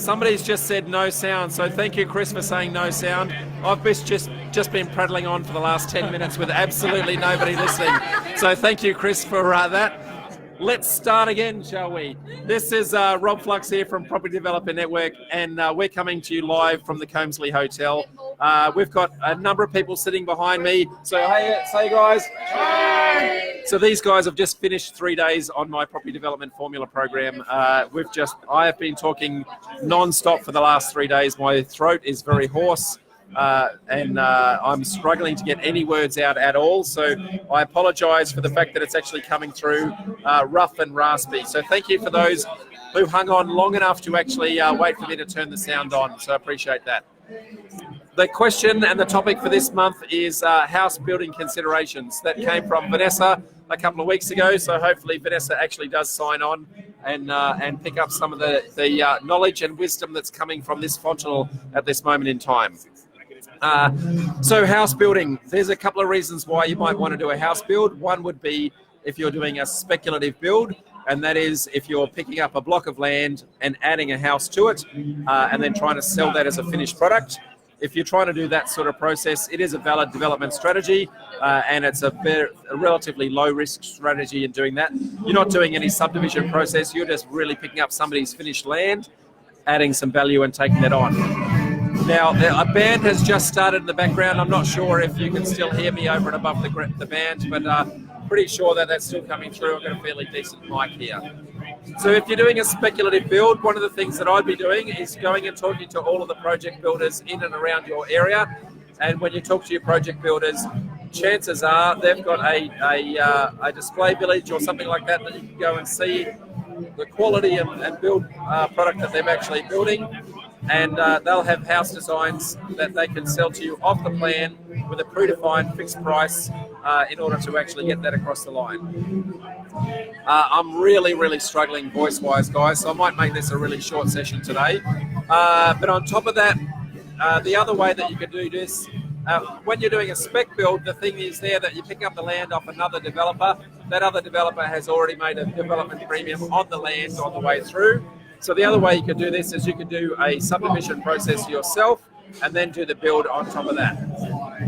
Somebody's just said no sound, so thank you, Chris, for saying no sound. I've just been prattling on for the last 10 minutes with absolutely nobody listening. So thank you, Chris, for that. Let's start again, shall we? This is Rob Flux here from Property Developer Network, and we're coming to you live from the Combsley Hotel. We've got a number of people sitting behind me. So hey, say guys. Hi. So these guys have just finished 3 days on my property development formula program. I have been talking non-stop for the last 3 days. My throat is very hoarse. And I'm struggling to get any words out at all. So I apologise for the fact that it's actually coming through rough and raspy. So thank you for those who hung on long enough to actually wait for me to turn the sound on. So I appreciate that. The question and the topic for this month is house building considerations. That came from Vanessa a couple of weeks ago. So hopefully Vanessa actually does sign on and pick up some of the knowledge and wisdom that's coming from this Fontanel at this moment in time. So house building, there's a couple of reasons why you might want to do a house build. One would be if you're doing a speculative build, and that is if you're picking up a block of land and adding a house to it, and then trying to sell that as a finished product. If you're trying to do that sort of process, it is a valid development strategy, and it's a relatively low-risk strategy in doing that. You're not doing any subdivision process, you're just really picking up somebody's finished land, adding some value and taking that on. Now, a band has just started in the background. I'm not sure if you can still hear me over and above the band, but pretty sure that that's still coming through. I've got a fairly decent mic here. So if you're doing a speculative build, one of the things that I'd be doing is going and talking to all of the project builders in and around your area. And when you talk to your project builders, chances are they've got a display village or something like that you can go and see the quality and build product that they're actually building. And they'll have house designs that they can sell to you off the plan with a predefined fixed price in order to actually get that across the line. I'm really struggling voice-wise, guys, so I might make this a really short session today. But on top of that, the other way that you can do this, when you're doing a spec build, the thing is there that you pick up the land off another developer. That other developer has already made a development premium on the land on the way through. So the other way you could do this is you could do a subdivision process yourself and then do the build on top of that.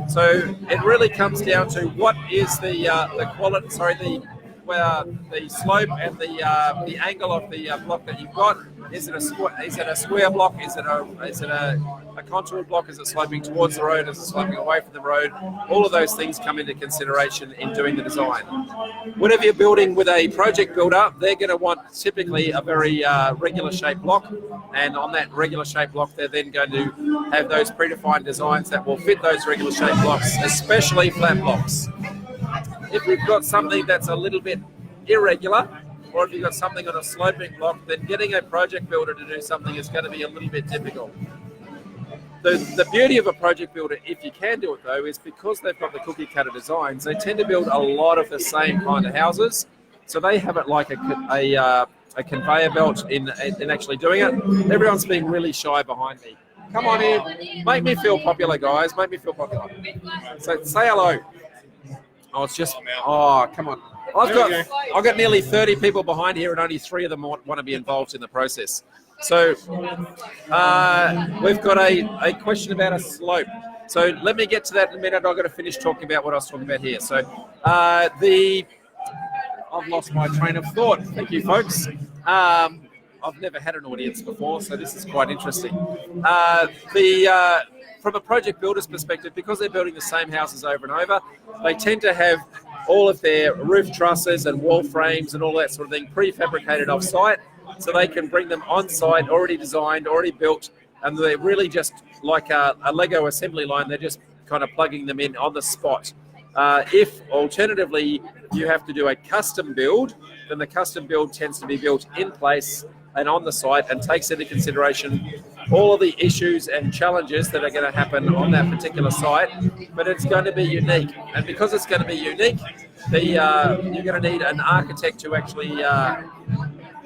So it really comes down to what is the quality, the slope and the angle of the block that you've got. Is it a square block? Is it a contour block? Is it sloping towards the road? Is it sloping away from the road? All of those things come into consideration in doing the design. Whenever you're building with a project builder, they're going to want typically a very regular shaped block, and on that regular shaped block, they're then going to have those predefined designs that will fit those regular shaped blocks, especially flat blocks. If you've got something that's a little bit irregular, or if you've got something on a sloping block, then getting a project builder to do something is going to be a little bit difficult. The beauty of a project builder, if you can do it though, is because they've got the cookie cutter designs, they tend to build a lot of the same kind of houses. So they have it like a conveyor belt in actually doing it. Everyone's being really shy behind me. Come on in. Make me feel popular, guys. Make me feel popular. So say hello. Oh, it's just, oh, come on. I've got nearly 30 people behind here and only 3 of them want to be involved in the process. So we've got a question about a slope. So let me get to that in a minute. I've got to finish talking about what I was talking about here. So I've lost my train of thought. Thank you, folks. I've never had an audience before, so this is quite interesting. From a project builder's perspective, because they're building the same houses over and over, they tend to have all of their roof trusses and wall frames and all that sort of thing prefabricated off-site, so they can bring them on-site, already designed, already built, and they're really just like a Lego assembly line. They're just kind of plugging them in on the spot. If alternatively you have to do a custom build, then the custom build tends to be built in place and on the site and takes into consideration all of the issues and challenges that are going to happen on that particular site, but it's going to be unique. And because it's going to be unique, you're going to need an architect to actually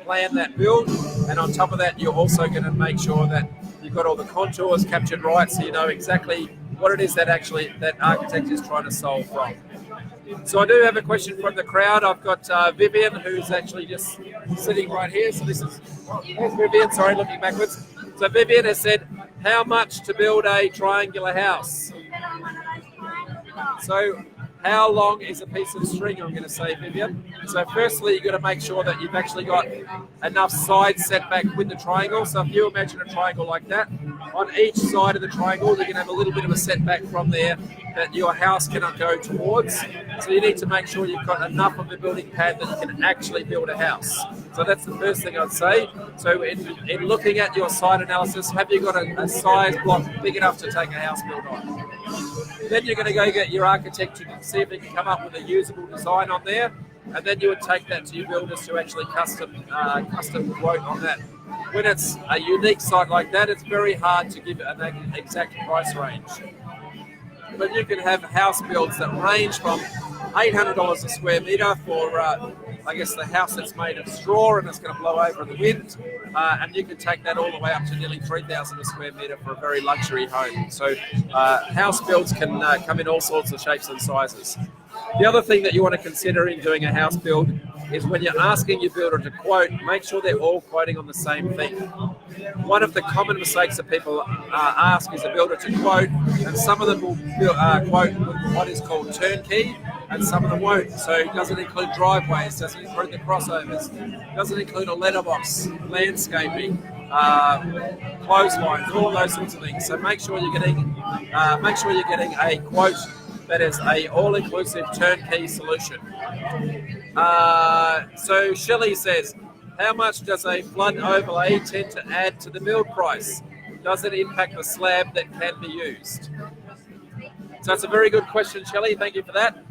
plan that build, and on top of that, you're also going to make sure that you've got all the contours captured right, so you know exactly what it is that architect is trying to solve from. So I do have a question from the crowd. I've got Vivian, who's actually just sitting right here. So this is, there's Vivian, sorry, looking backwards. So Vivian has said, how much to build a triangular house? So how long is a piece of string, I'm going to say, Vivian? So firstly, you've got to make sure that you've actually got enough side setback with the triangle. So if you imagine a triangle like that, on each side of the triangle, you're going to have a little bit of a setback from there that your house cannot go towards. So you need to make sure you've got enough of a building pad that you can actually build a house. So that's the first thing I'd say. So in looking at your site analysis, have you got a size block big enough to take a house build on? Then you're going to go get your architect to see if they can come up with a usable design on there, and then you would take that to your builders to actually custom quote on that. When it's a unique site like that, it's very hard to give an exact price range. But you can have house builds that range from $800 a square metre for, I guess, the house that's made of straw and it's going to blow over in the wind. And you can take that all the way up to nearly $3,000 a square metre for a very luxury home. So house builds can come in all sorts of shapes and sizes. The other thing that you want to consider in doing a house build is when you're asking your builder to quote, make sure they're all quoting on the same thing. One of the common mistakes that people ask is a builder to quote, and some of them will quote what is called turnkey, and some of them won't. So it doesn't include driveways, doesn't include the crossovers, doesn't include a letterbox, landscaping, clotheslines, all those sorts of things. So make sure you're getting a quote that is a all-inclusive turnkey solution. So Shelley says, how much does a flood overlay tend to add to the build price? Does it impact the slab that can be used? So it's a very good question, Shelley. Thank you for that.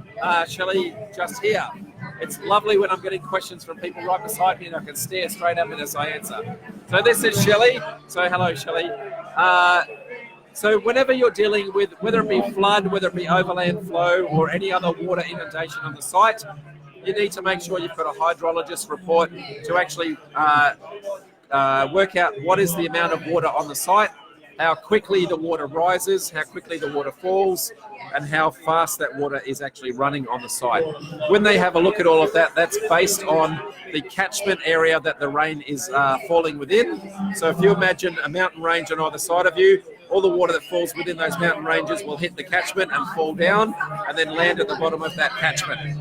Shelley, just here. It's lovely when I'm getting questions from people right beside me and I can stare straight at it as I answer. So this is Shelley. So hello, Shelley. So whenever you're dealing with, whether it be flood, whether it be overland flow or any other water inundation on the site, you need to make sure you've got a hydrologist report to actually work out what is the amount of water on the site, how quickly the water rises, how quickly the water falls, and how fast that water is actually running on the site. When they have a look at all of that, that's based on the catchment area that the rain is falling within. So if you imagine a mountain range on either side of you, all the water that falls within those mountain ranges will hit the catchment and fall down and then land at the bottom of that catchment.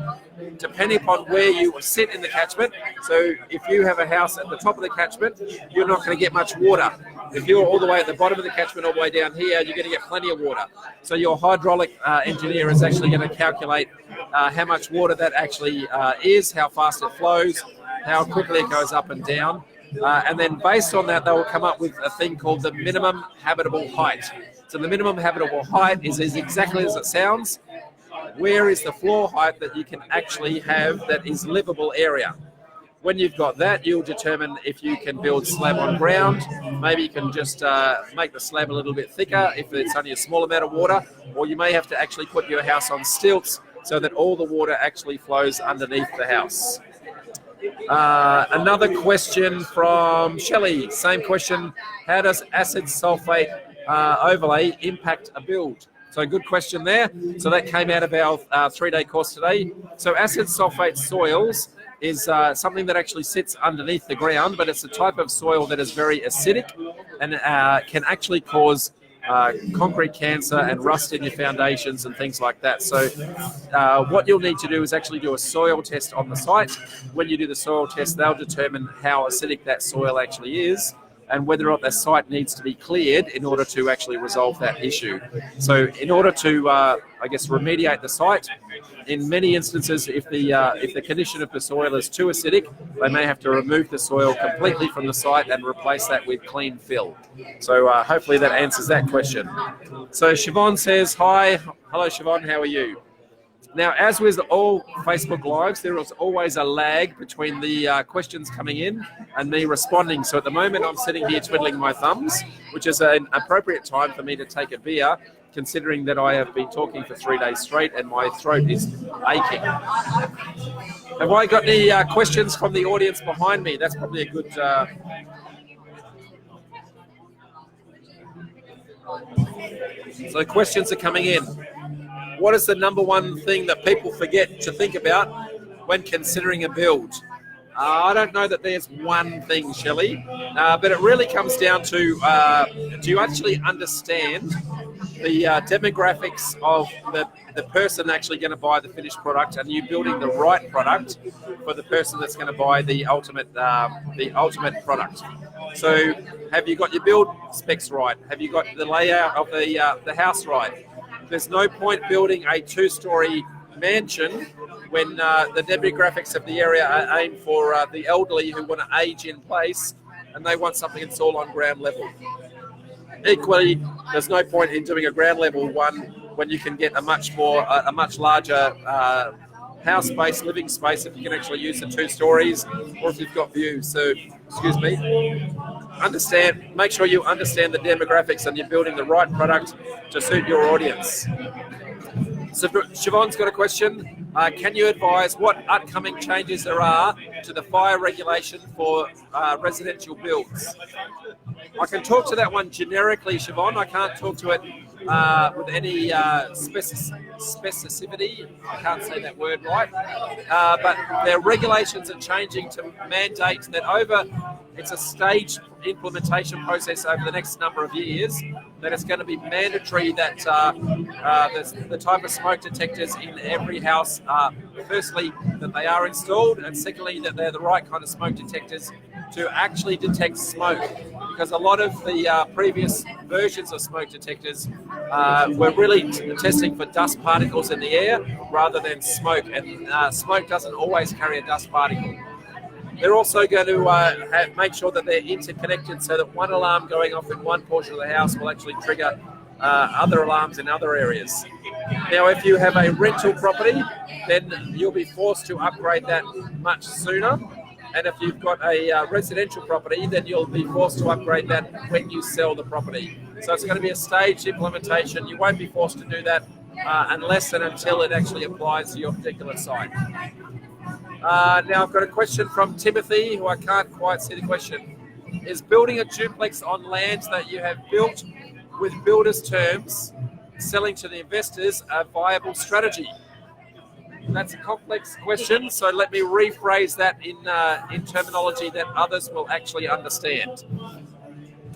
Depending upon where you sit in the catchment, so if you have a house at the top of the catchment, you're not going to get much water. If you're all the way at the bottom of the catchment, all the way down here, you're going to get plenty of water. So your hydraulic engineer is actually going to calculate how much water that actually is, how fast it flows, how quickly it goes up and down. And then based on that, they will come up with a thing called the minimum habitable height. So the minimum habitable height is exactly as it sounds. Where is the floor height that you can actually have that is livable area? When you've got that, you'll determine if you can build slab on ground. Maybe you can just make the slab a little bit thicker if it's only a small amount of water, or you may have to actually put your house on stilts so that all the water actually flows underneath the house. Another question from Shelley, same question, how does acid sulfate overlay impact a build? So good question there. So that came out of our 3-day course today. So acid sulfate soils is something that actually sits underneath the ground, but it's a type of soil that is very acidic and can actually cause concrete cancer and rust in your foundations and things like that. So what you'll need to do is actually do a soil test on the site. When you do the soil test, they'll determine how acidic that soil actually is and whether or not the site needs to be cleared in order to actually resolve that issue. So in order to, I guess, remediate the site, in many instances, if the condition of the soil is too acidic, they may have to remove the soil completely from the site and replace that with clean fill. So hopefully that answers that question. So Siobhan says, hi. Hello, Siobhan. How are you? Now, as with all Facebook Lives, there is always a lag between the questions coming in and me responding. So at the moment, I'm sitting here twiddling my thumbs, which is an appropriate time for me to take a beer, considering that I have been talking for 3 days straight and my throat is aching. Have I got any questions from the audience behind me? That's probably a good... So questions are coming in. What is the number one thing that people forget to think about when considering a build? I don't know that there's one thing, Shelley, but it really comes down to do you actually understand the demographics of the person actually going to buy the finished product, and you building the right product for the person that's going to buy the ultimate product. So have you got your build specs right? Have you got the layout of the house right? There's no point building a 2-story mansion when the demographics of the area are aimed for the elderly who want to age in place and they want something that's all on ground level. Equally, there's no point in doing a ground level one when you can get a much larger house-based living space if you can actually use the 2 stories or if you've got views. So, excuse me, make sure you understand the demographics and you're building the right product to suit your audience. So Siobhan's got a question. Can you advise what upcoming changes there are to the fire regulation for residential builds? I can talk to that one generically, Siobhan. I can't talk to it with any specificity. I can't say that word right. But their regulations are changing to mandate that it's a staged implementation process over the next number of years, that it's going to be mandatory that the type of smoke detectors in every house, firstly, that they are installed, and secondly, that they're the right kind of smoke detectors to actually detect smoke. Because a lot of the previous versions of smoke detectors were really testing for dust particles in the air rather than smoke, and smoke doesn't always carry a dust particle. They're also going to make sure that they're interconnected so that one alarm going off in one portion of the house will actually trigger other alarms in other areas. Now, if you have a rental property, then you'll be forced to upgrade that much sooner. And if you've got a residential property, then you'll be forced to upgrade that when you sell the property. So it's going to be a staged implementation. You won't be forced to do that unless and until it actually applies to your particular site. Now I've got a question from Timothy, who I can't quite see the question. Is building a duplex on land that you have built with builders' terms, selling to the investors, a viable strategy? That's a complex question, so let me rephrase that in terminology that others will actually understand.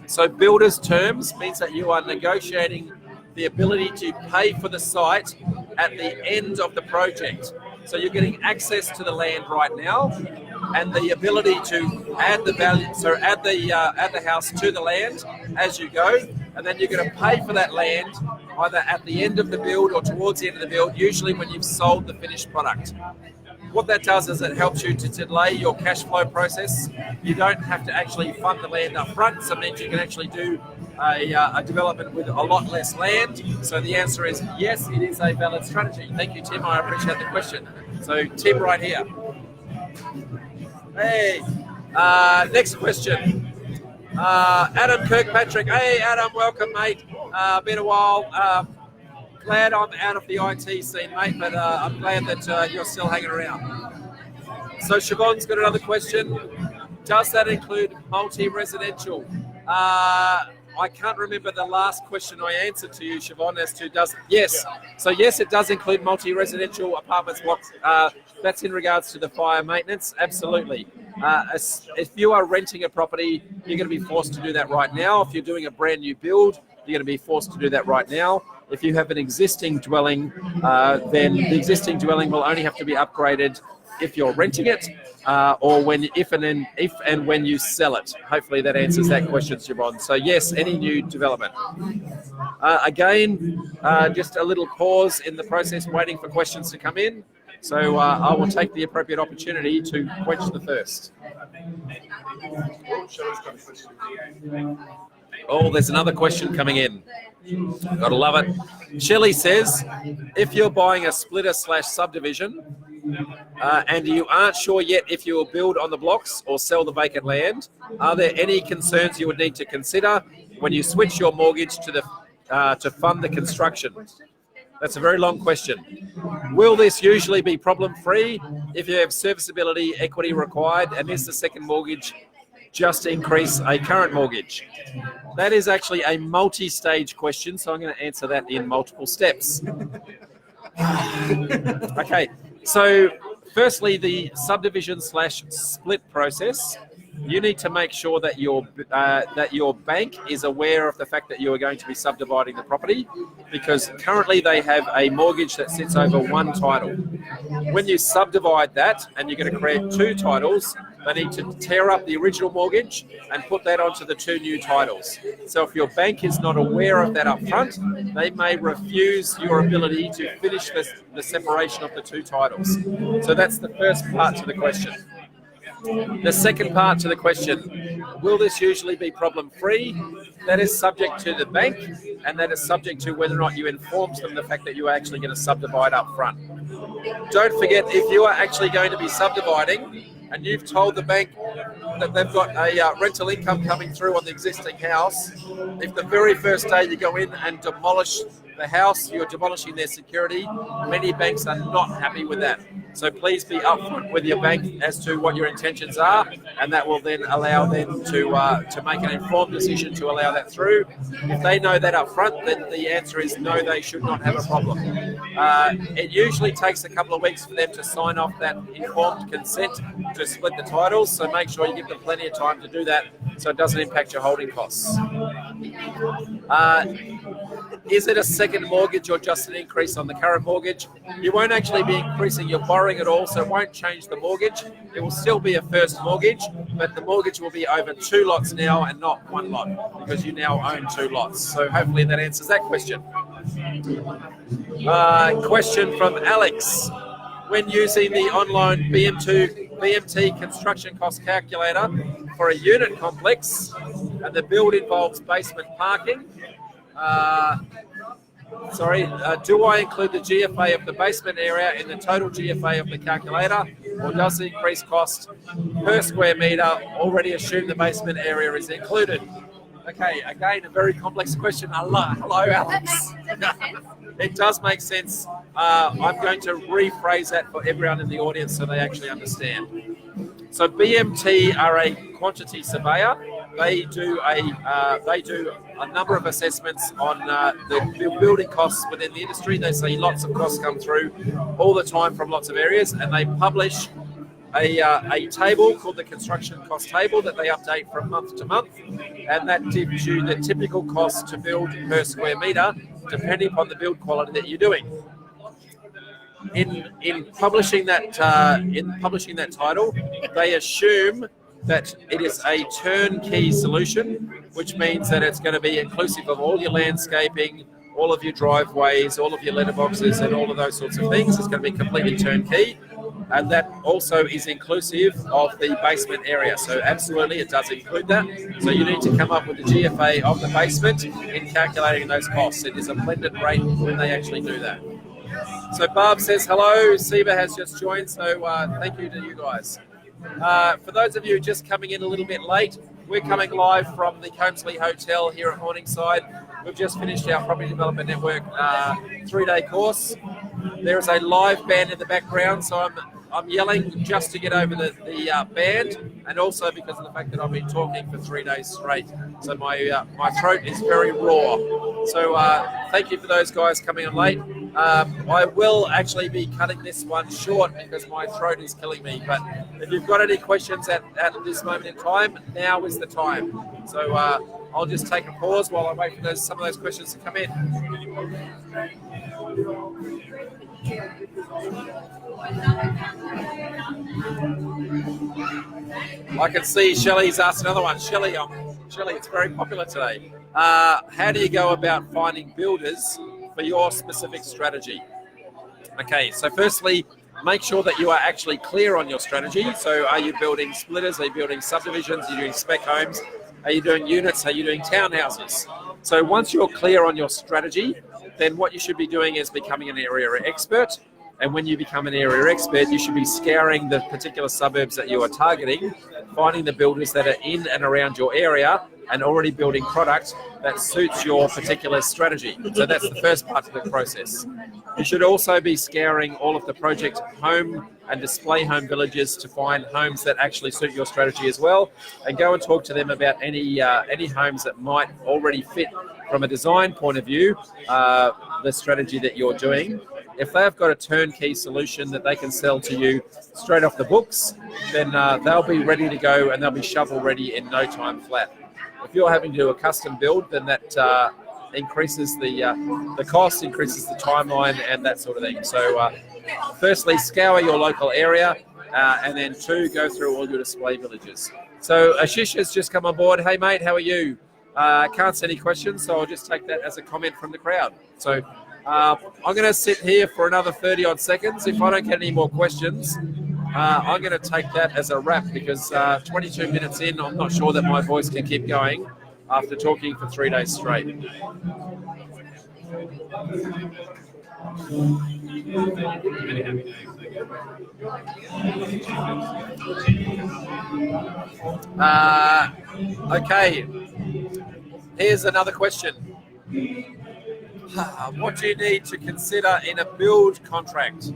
So builders' terms means that you are negotiating the ability to pay for the site at the end of the project. So you're getting access to the land right now, and the ability to add the value, so add the house to the land as you go, and then you're going to pay for that land either at the end of the build or towards the end of the build, usually when you've sold the finished product. What that does is it helps you to delay your cash flow process. You don't have to actually fund the land up front, so it means you can actually do a development with a lot less land. So the answer is yes, it is a valid strategy. Thank you, Tim. I appreciate the question. So Tim right here. Hey, next question. Adam Kirkpatrick. Hey, Adam, welcome, mate. Been a while. Glad I'm out of the IT scene, mate, but I'm glad that you're still hanging around. So Siobhan's got another question. Does that include multi-residential? I can't remember the last question I answered to you, Siobhan, as to yes. So yes, it does include multi-residential apartments blocks. That's in regards to the fire maintenance, absolutely. If you are renting a property, you're going to be forced to do that right now. If you're doing a brand new build, you're going to be forced to do that right now. If you have an existing dwelling, then the existing dwelling will only have to be upgraded if you're renting it, or if and when you sell it. Hopefully that answers that question, Siobhan. So yes, any new development. Again, just a little pause in the process, waiting for questions to come in. So I will take the appropriate opportunity to quench the thirst. Oh, there's another question coming in. Gotta love it. Shelley says, if you're buying a splitter/subdivision and you aren't sure yet if you will build on the blocks or sell the vacant land, are there any concerns you would need to consider when you switch your mortgage to fund the construction? That's a very long question. Will this usually be problem-free if you have serviceability equity required, and is the second mortgage just increase a current mortgage? That is actually a multi-stage question, so I'm going to answer that in multiple steps. Okay, so Firstly, the subdivision/split process. You need to make sure that your bank is aware of the fact that you are going to be subdividing the property, because currently they have a mortgage that sits over one title. When you subdivide that and you're going to create two titles, they need to tear up the original mortgage and put that onto the two new titles. So if your bank is not aware of that up front, they may refuse your ability to finish the separation of the two titles. So that's the first part to the question. The second part to the question, will this usually be problem-free? That is subject to the bank, and that is subject to whether or not you informed them the fact that you are actually going to subdivide up front. Don't forget, if you are actually going to be subdividing and you've told the bank that they've got a rental income coming through on the existing house, if the very first day you go in and demolish the house, you're demolishing their security. Many banks are not happy with that. So please be upfront with your bank as to what your intentions are, and that will then allow them to make an informed decision to allow that through. If they know that up front, then the answer is no, they should not have a problem. It usually takes a couple of weeks for them to sign off that informed consent to split the titles, so make sure you give them plenty of time to do that so it doesn't impact your holding costs. Is it a second mortgage or just an increase on the current mortgage? You won't actually be increasing your borrowing at all, so it won't change the mortgage. It will still be a first mortgage, but the mortgage will be over two lots now and not one lot, because you now own two lots. So hopefully that answers that question. Question from Alex. When using the online BMT construction cost calculator for a unit complex and the build involves basement parking, do I include the GFA of the basement area in the total GFA of the calculator, or does the increased cost per square metre already assume the basement area is included? Okay, again, a very complex question. Hello, Alex. It does make sense. I'm going to rephrase that for everyone in the audience so they actually understand. So BMT are a quantity surveyor. They do a number of assessments on the building costs within the industry. They see lots of costs come through all the time from lots of areas, and they publish a table called the construction cost table that they update from month to month, and that gives you the typical cost to build per square metre depending upon the build quality that you're doing. In publishing that title, they assume that it is a turnkey solution, which means that it's going to be inclusive of all your landscaping, all of your driveways, all of your letterboxes, and all of those sorts of things. It's going to be completely turnkey, and that also is inclusive of the basement area. So absolutely, it does include that. So you need to come up with the GFA of the basement in calculating those costs. It is a blended rate when they actually do that. So Barb says hello. Siva has just joined, so thank you to you guys. For those of you just coming in a little bit late, we're coming live from the Comesley Hotel here at Morningside. We've just finished our Property Development Network 3-day course. There is a live band in the background, so I'm yelling just to get over the band, and also because of the fact that I've been talking for 3 days straight. So my throat is very raw. So thank you for those guys coming in late. I will actually be cutting this one short because my throat is killing me. But if you've got any questions at this moment in time, now is the time. So I'll just take a pause while I wait for some of those questions to come in. I can see Shelley's asked another one. Shelley, it's very popular today. How do you go about finding builders for your specific strategy? Okay, so firstly, make sure that you are actually clear on your strategy. So are you building splitters? Are you building subdivisions? Are you doing spec homes? Are you doing units? Are you doing townhouses? So once you're clear on your strategy, then what you should be doing is becoming an area expert. And when you become an area expert, you should be scouring the particular suburbs that you are targeting, finding the builders that are in and around your area and already building product that suits your particular strategy. So that's the first part of the process. You should also be scouring all of the project home and display home villages to find homes that actually suit your strategy as well, and go and talk to them about any homes that might already fit from a design point of view, the strategy that you're doing. if they've got a turnkey solution that they can sell to you straight off the books, then they'll be ready to go and they'll be shovel ready in no time flat. If you're having to do a custom build, then that increases the cost, increases the timeline, and that sort of thing. So firstly, scour your local area, and then 2, go through all your display villages. So Ashish has just come on board. Hey mate, how are you? Can't see any questions, so I'll just take that as a comment from the crowd. So I'm going to sit here for another 30 odd seconds. If I don't get any more questions, I'm going to take that as a wrap, because 22 minutes in, I'm not sure that my voice can keep going after talking for 3 days straight. Okay, here's another question. What do you need to consider in a build contract?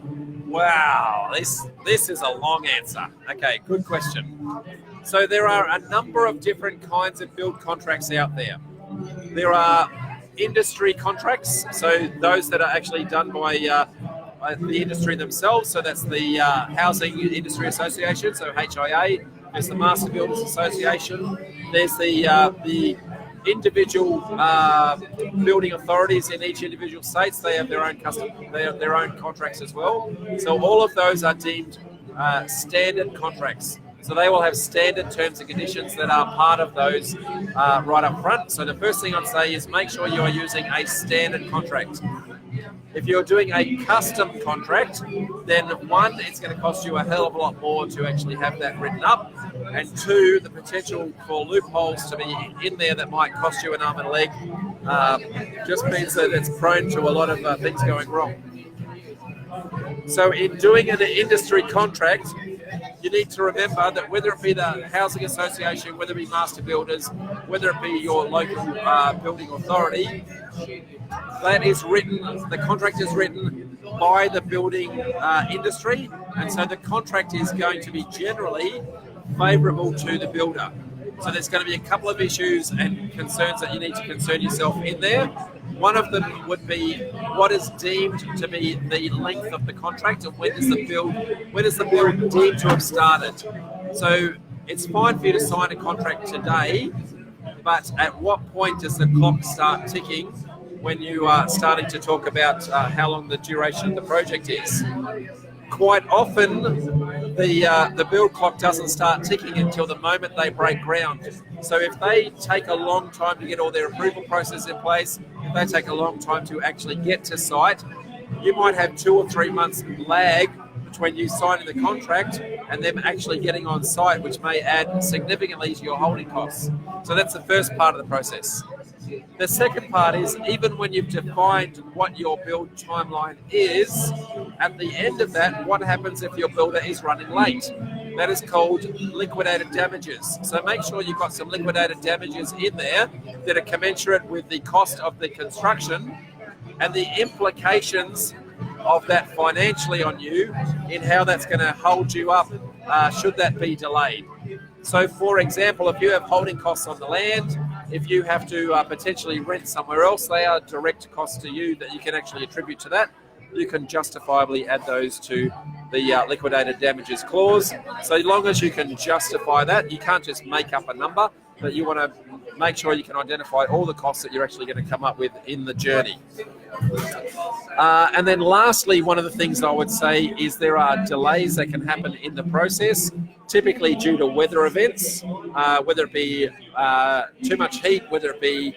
Wow, this is a long answer. Okay, good question. So there are a number of different kinds of build contracts out there. There are industry contracts, so those that are actually done by the industry themselves. So that's the Housing Industry Association, so HIA. There's the Master Builders Association. There's the individual building authorities in each individual states. They have their own contracts as well. So all of those are deemed standard contracts. So they will have standard terms and conditions that are part of those right up front. So the first thing I'd say is make sure you are using a standard contract. If you're doing a custom contract, then 1, it's going to cost you a hell of a lot more to actually have that written up, and 2, the potential for loopholes to be in there that might cost you an arm and a leg just means that it's prone to a lot of things going wrong. So in doing an industry contract, you need to remember that whether it be the Housing Association, whether it be Master Builders, whether it be your local building authority, that is written, the contract is written by the building industry, and so the contract is going to be generally favourable to the builder. So there's going to be a couple of issues and concerns that you need to concern yourself in there. One of them would be what is deemed to be the length of the contract, and when is the build deemed to have started. So it's fine for you to sign a contract today, but at what point does the clock start ticking when you are starting to talk about how long the duration of the project is? Quite often, the build clock doesn't start ticking until the moment they break ground. So if they take a long time to get all their approval process in place, if they take a long time to actually get to site, you might have 2 or 3 months lag between you signing the contract and them actually getting on site, which may add significantly to your holding costs. So that's the first part of the process. The second part is, even when you've defined what your build timeline is, at the end of that, what happens if your builder is running late? That is called liquidated damages. So make sure you've got some liquidated damages in there that are commensurate with the cost of the construction and the implications of that financially on you in how that's going to hold you up should that be delayed. So for example, if you have holding costs on the land, if you have to potentially rent somewhere else, they are direct costs to you that you can actually attribute to that. You can justifiably add those to the liquidated damages clause. So long as you can justify that, you can't just make up a number, but you want to make sure you can identify all the costs that you're actually going to come up with in the journey. And then lastly, one of the things I would say is there are delays that can happen in the process, typically due to weather events, whether it be too much heat, whether it be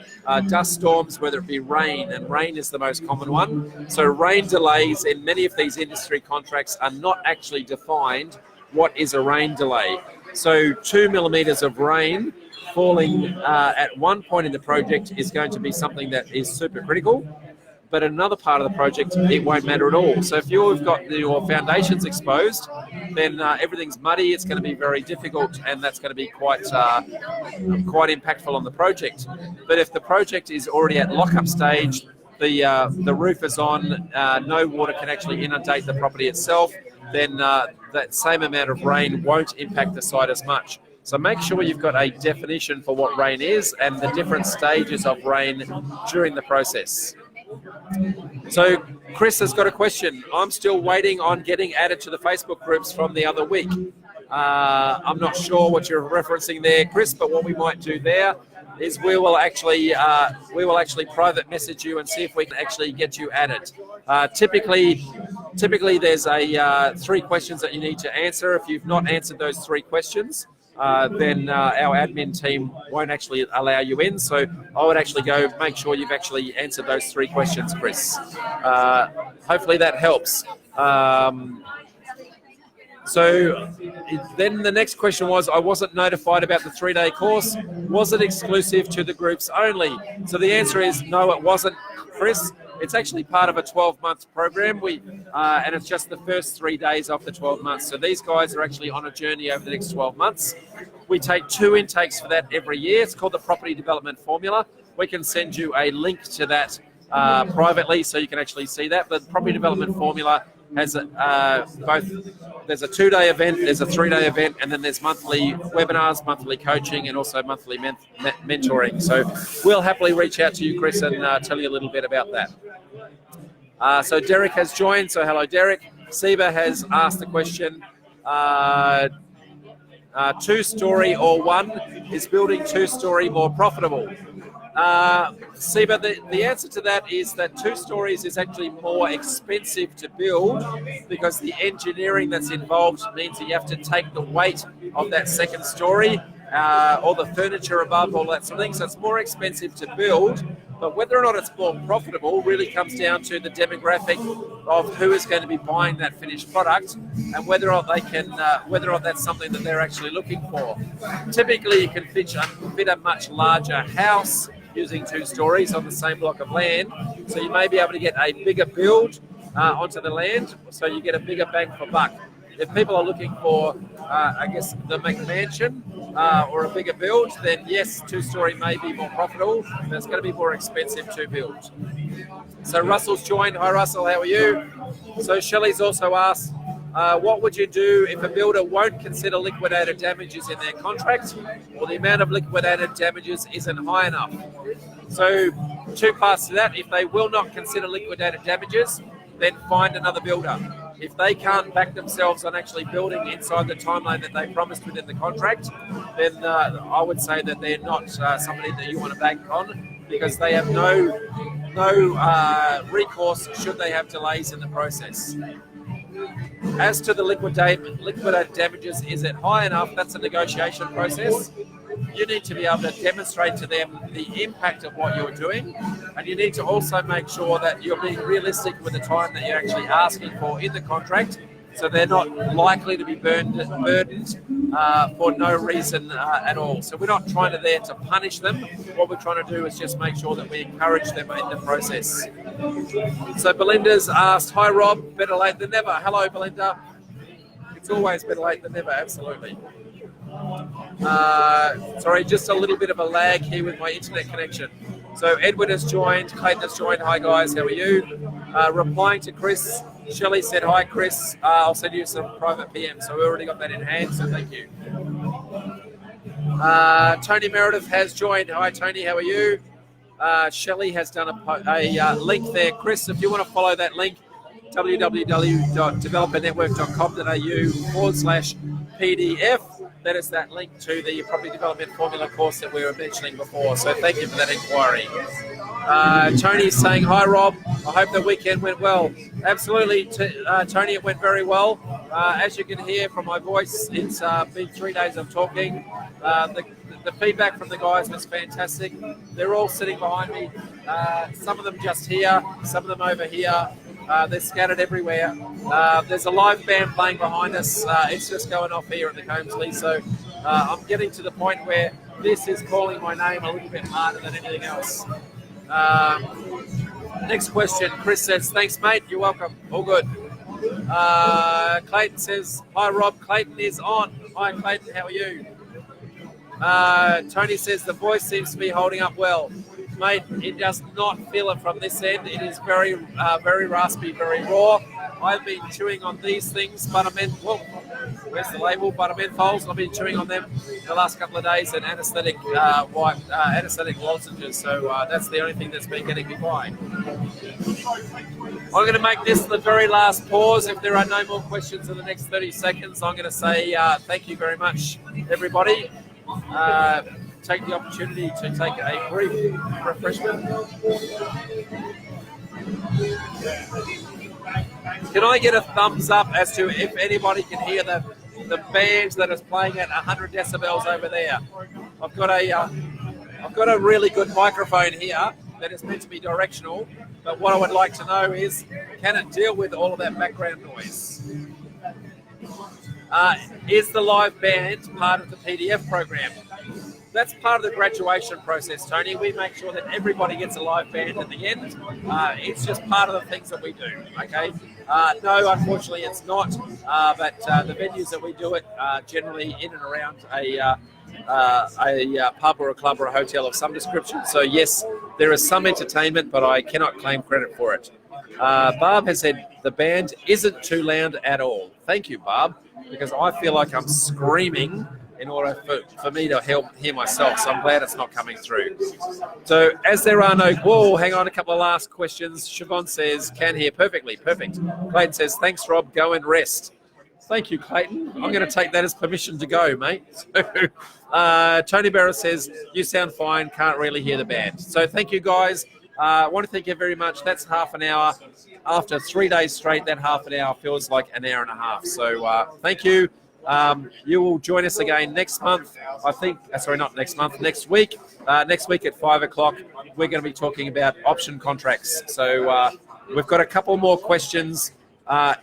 dust storms, whether it be rain, and rain is the most common one. So rain delays in many of these industry contracts are not actually defined what is a rain delay. So 2 millimetres of rain falling at one point in the project is going to be something that is super critical. But another part of the project, it won't matter at all. So if you've got your foundations exposed, then everything's muddy, it's going to be very difficult, and that's going to be quite impactful on the project. But if the project is already at lock-up stage, the roof is on, no water can actually inundate the property itself, then that same amount of rain won't impact the site as much. So make sure you've got a definition for what rain is and the different stages of rain during the process. So Chris has got a question. I'm still waiting on getting added to the Facebook groups from the other week. I'm not sure what you're referencing there, Chris, but what we might do there is we will actually private message you and see if we can actually get you added. Typically there's 3 questions that you need to answer. If you've not answered those 3 questions, then our admin team won't actually allow you in. So I would actually go make sure you've actually answered those 3 questions, Chris. Hopefully that helps. So then the next question was, I wasn't notified about the 3-day course. Was it exclusive to the groups only? So the answer is no, it wasn't, Chris. It's actually part of a 12-month program. And it's just the first 3 days of the 12 months. So these guys are actually on a journey over the next 12 months. We take 2 intakes for that every year. It's called the Property Development Formula. We can send you a link to that privately so you can actually see that. The Property Development Formula has both. There's a 2-day event, there's a 3-day event, and then there's monthly webinars, monthly coaching, and also monthly mentoring. So we'll happily reach out to you, Chris, and tell you a little bit about that. So Derek has joined. So hello, Derek. Seba has asked the question, 2-story or 1, is building 2-story more profitable? Seba, the answer to that is that 2 stories is actually more expensive to build because the engineering that's involved means that you have to take the weight of that 2nd story, all the furniture above, all that sort of thing. So it's more expensive to build, but whether or not it's more profitable really comes down to the demographic of who is going to be buying that finished product and whether or not they can, whether or not that's something that they're actually looking for. Typically, you can fit a much larger house using 2 stories on the same block of land. So you may be able to get a bigger build onto the land, so you get a bigger bang for buck. If people are looking for, I guess, the McMansion or a bigger build, then yes, 2-story may be more profitable, but it's going to be more expensive to build. So Russell's joined. Hi, Russell. How are you? So Shelley's also asked, what would you do if a builder won't consider liquidated damages in their contract or the amount of liquidated damages isn't high enough? So 2 parts to that. If they will not consider liquidated damages, then find another builder. If they can't back themselves on actually building inside the timeline that they promised within the contract, then I would say that they're not somebody that you want to bank on because they have no recourse should they have delays in the process. As to the liquidated damages, is it high enough? That's a negotiation process. You need to be able to demonstrate to them the impact of what you're doing, and you need to also make sure that you're being realistic with the time that you're actually asking for in the contract, so they're not likely to be burdened for no reason at all. So we're not trying to there to punish them. What we're trying to do is just make sure that we encourage them in the process. So Belinda's asked, hi Rob, better late than never. Hello Belinda. It's always better late than never, absolutely. Sorry, just a little bit of a lag here with my internet connection. So Edward has joined, Clayton has joined. Hi guys, how are you? Replying to Chris, Shelley said, hi Chris, I'll send you some private PM. So we already got that in hand, so thank you. Tony Meredith has joined. Hi Tony, how are you? Shelley has done a link there. Chris, if you want to follow that link, www.developernetwork.com.au/PDF. That is that link to the Property Development Formula course that we were mentioning before. So thank you for that inquiry. Tony's saying, hi Rob, I hope the weekend went well. Absolutely, Tony, it went very well. As you can hear from my voice, it's been 3 days of talking. The feedback from the guys was fantastic. They're all sitting behind me. Some of them just here, some of them over here. They're scattered everywhere. There's a live band playing behind us. It's just going off here at the Combsley. So I'm getting to the point where this is calling my name a little bit harder than anything else. Next question. Chris says, thanks, mate. You're welcome. All good. Clayton says, hi, Rob. Clayton is on. Hi, Clayton. How are you? Tony says, the voice seems to be holding up well. Mate, it does not feel it from this end. It is very raspy, very raw. I've been chewing on these things, but I meant, well, Where's the label? Butaminthols. I've been chewing on them the last couple of days, and anesthetic anesthetic lozenges. So that's the only thing that's been getting me by. I'm going to make this the very last pause. If there are no more questions in the next 30 seconds, I'm going to say thank you very much, everybody. Take the opportunity to take a brief refreshment. Can I get a thumbs up as to if anybody can hear the band that is playing at 100 decibels over there? I've got a really good microphone here that is meant to be directional, but what I would like to know is, can it deal with all of that background noise? Is the live band part of the PDF program? That's part of the graduation process, Tony. We make sure that everybody gets a live band at the end. It's just part of the things that we do, okay? No, unfortunately, it's not. But the venues that we do it generally in and around a pub or a club or a hotel of some description. So, yes, there is some entertainment, but I cannot claim credit for it. Barb has said the band isn't too loud at all. Thank you, Barb, because I feel like I'm screaming in order for me to help hear myself. So I'm glad it's not coming through. So as there are no... Whoa, hang on, a couple of last questions. Siobhan says, can hear perfectly. Perfect. Clayton says, thanks, Rob. Go and rest. Thank you, Clayton. I'm going to take that as permission to go, mate. So, Tony Barrow says, you sound fine. Can't really hear the band. So thank you, guys. I want to thank you very much. That's half an hour. After 3 days straight, that half an hour feels like an hour and a half. So thank you. You will join us again next month. I think, sorry, not next month, next week. Next week at 5 o'clock, we're going to be talking about option contracts. So we've got a couple more questions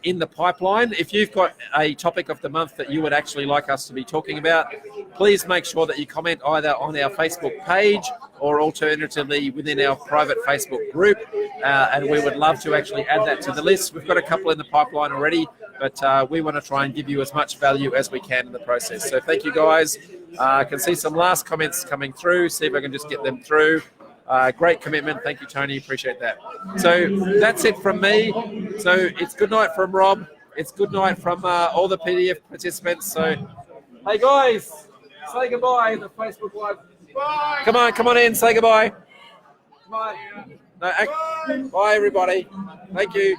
in the pipeline. If you've got a topic of the month that you would actually like us to be talking about, please make sure that you comment either on our Facebook page or alternatively within our private Facebook group. And we would love to actually add that to the list. We've got a couple in the pipeline already, but we want to try and give you as much value as we can in the process. So thank you, guys. I can see some last comments coming through. See if I can just get them through. Great commitment. Thank you, Tony. Appreciate that. So that's it from me. So it's good night from Rob. It's good night from all the PDF participants. So, hey, guys, say goodbye in the Facebook Live. Bye. Come on in. Say goodbye. Bye. No, bye, everybody. Thank you.